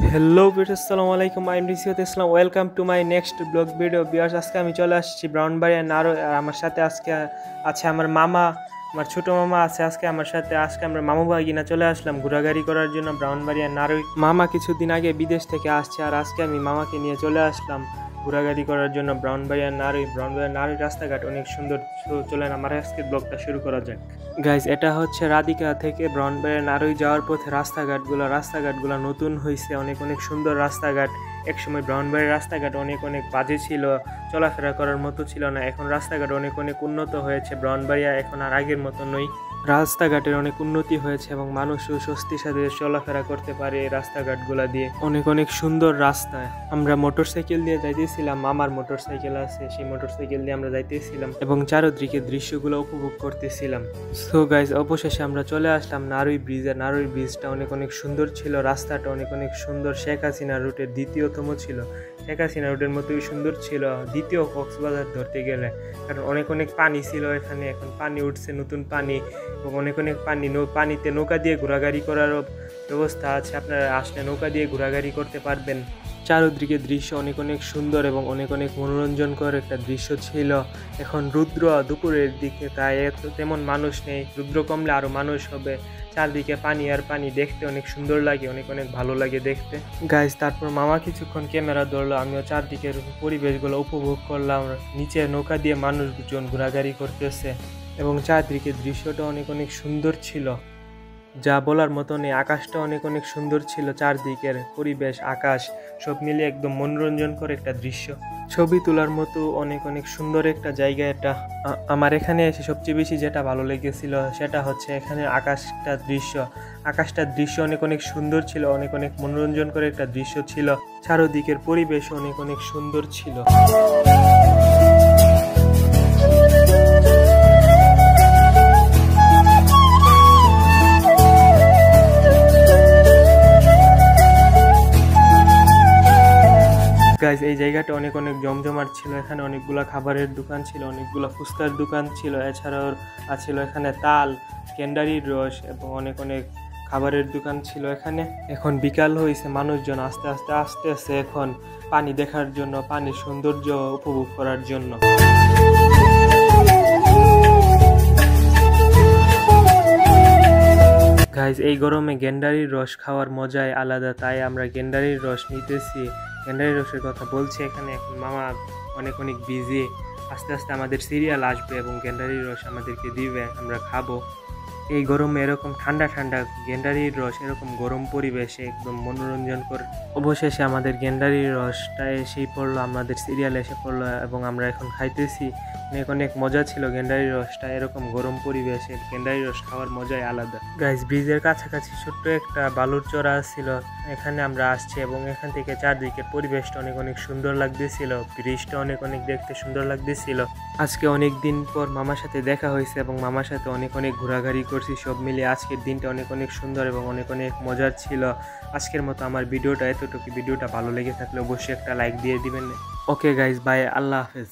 Hello viewers, আসসালামু আলাইকুম। I am Risiyat Islam. Welcome to my next blog video. Viewers, আজকে আমি চলে আসছি ব্রাউনবাড়িয়া নারোই। আর আমার সাথে আজকে আছে আমার মামা, আমার ছোটো মামা আছে আজকে আমার সাথে। আজকে আমরা মামু ভাগিনা চলে আসলাম ঘোরাঘুরি করার জন্য ব্রাউনবাড়িয়া নারোই। মামা কিছুদিন আগে বিদেশ থেকে আসছে, আর আজকে আমি মামাকে নিয়ে চলে আসলাম ঘোরাঘুরি করার জন্য ব্রাউনবাড়িয়া নারোই। ব্রাউনবাড়িয়া নারোই রাস্তাঘাট অনেক সুন্দর। চলেন আমার আজকের ব্লগটা শুরু করা যাক। গাইজ, এটা হচ্ছে রাধিকা থেকে ব্রাউনবাড়িয়া নারোই যাওয়ার পথে রাস্তাঘাটগুলো নতুন হয়েছে। অনেক অনেক সুন্দর রাস্তাঘাট। একসময় ব্রাউনবাড়ির রাস্তাঘাট অনেক অনেক বাজে ছিল, চলাফেরা করার মতো ছিল না। এখন রাস্তাঘাট অনেক অনেক উন্নত হয়েছে। ব্রাউনবাড়িয়া এখন আর আগের মতো নয়। রাস্তাঘাটের অনেক উন্নতি হয়েছে এবং মানুষও স্বস্তির সাথে চলাফেরা করতে পারে এই রাস্তাঘাটগুলো দিয়ে। অনেক অনেক সুন্দর রাস্তা। আমরা মোটরসাইকেল দিয়ে যাইতেছিলাম, আমার মোটরসাইকেল আছে, সেই মোটরসাইকেল দিয়ে আমরা যাইতেছিলাম এবং চারদিকে দৃশ্যগুলো উপভোগ করতেছিলাম। সো গাইজ, অবশেষে আমরা চলে আসলাম নারোই ব্রিজে। নারোই ব্রিজটা অনেক অনেক সুন্দর ছিল, রাস্তাটা অনেক অনেক সুন্দর। শেখ হাসিনা রুটের দ্বিতীয়তম ছিল, শেখ হাসিনা রুটের মতোই সুন্দর ছিল দ্বিতীয় কক্সবাজার ধরতে গেলে। কারণ অনেক অনেক পানি ছিল এখানে, এখন পানি উঠছে, নতুন পানি, এবং অনেক অনেক পানিতে নৌকা দিয়ে ঘোরাঘুরি করারও ব্যবস্থা আছে। আপনারা আসলে নৌকা দিয়ে ঘোরাঘুরি করতে পারবেন। চারদিকে দৃশ্য অনেক অনেক সুন্দর এবং অনেক অনেক মনোরঞ্জনকর একটা দৃশ্য ছিল। এখন রুদ্র দুপুরের দিকে, তাই তেমন মানুষ নেই। রুদ্র কমলে আরও মানুষ হবে। চারদিকে পানি আর পানি, দেখতে অনেক সুন্দর লাগে, অনেক অনেক ভালো লাগে দেখতে। গাইজ, তারপর মামা কিছুক্ষণ ক্যামেরা ধরলো, আমিও চারদিকের পরিবেশগুলো উপভোগ করলাম। নিচে নৌকা দিয়ে মানুষজন ঘোরাঘুরি করতেছে এবং চারদিকে দৃশ্যটা অনেক অনেক সুন্দর ছিল, যা বলার মতো নেই। আকাশটা অনেক অনেক সুন্দর ছিল, চারদিকের পরিবেশ, আকাশ সব মিলে একদম মনোরঞ্জন করে একটা দৃশ্য, ছবি তোলার মতো অনেক অনেক সুন্দর একটা জায়গা এটা। আমার এখানে এসে সবচেয়ে বেশি যেটা ভালো লেগেছিল সেটা হচ্ছে এখানে আকাশটার দৃশ্য অনেক অনেক সুন্দর ছিল, অনেক অনেক মনোরঞ্জন করে একটা দৃশ্য ছিল। চারদিকের পরিবেশ অনেক অনেক সুন্দর ছিল। গাইজ, এই জায়গাটা অনেক অনেক জমজমাট ছিল। এখানে অনেকগুলো খাবারের দোকান ছিল, অনেকগুলো ফুচকার দোকান ছিল, এছাড়াও ছিল এখানে তাল, ক্যান্ডারির রস এবং অনেক অনেক খাবারের দোকান ছিল এখানে। এখন বিকাল হয়েছে, মানুষজন আস্তে আস্তে আসতেছে এখন পানি দেখার জন্য, পানির সৌন্দর্য উপভোগ করার জন্য। গাইজ, এই গরমে গেন্ডারির রস খাওয়ার মজাই আলাদা, তাই আমরা গেন্ডারির রস নিতেছি। গেন্ডারির রসের কথা বলছি এখানে। এখন মামা অনেক অনেক বিজি, আস্তে আস্তে আমাদের সিরিয়াল আসবে এবং গেন্ডারির রস আমাদেরকে দিবে, আমরা খাবো। এই গরমে এরকম ঠান্ডা ঠান্ডা গেন্ডারির রস, এরকম গরম পরিবেশে একদম মনোরঞ্জন করে। অবশেষে আমাদের গেন্ডারির রসটা এসেই পড়লো, আমাদের সিরিয়াল এসে পড়লো এবং আমরা এখন খাইতেছি। অনেক অনেক মজা ছিল গেন্ডারির রসটা। এরকম গরম পরিবেশে গেন্ডারির রস খাওয়ার মজাই আলাদা। গাইজ, ব্রিজের কাছাকাছি ছোট্ট একটা বালুর চড়া ছিল, এখানে আমরা আসছি এবং এখান থেকে চারদিকের পরিবেশটা অনেক অনেক সুন্দর লাগতেছিল। ব্রিজটা অনেক অনেক দেখতে সুন্দর লাগতেছিল। আজকে অনেক দিন পর মামার সাথে দেখা হয়েছে এবং মামার সাথে অনেক অনেক ঘোরাঘুরি করছি। সব মিলিয়ে আজকের দিনটা অনেক অনেক সুন্দর এবং অনেক অনেক মজার ছিল। আজকের মতো আমার ভিডিওটা এতটুকু। ভিডিওটা ভালো লেগে থাকলে অবশ্যই একটা লাইক দিয়ে দিবেন। ওকে গাইজ, বাই, আল্লাহ হাফেজ।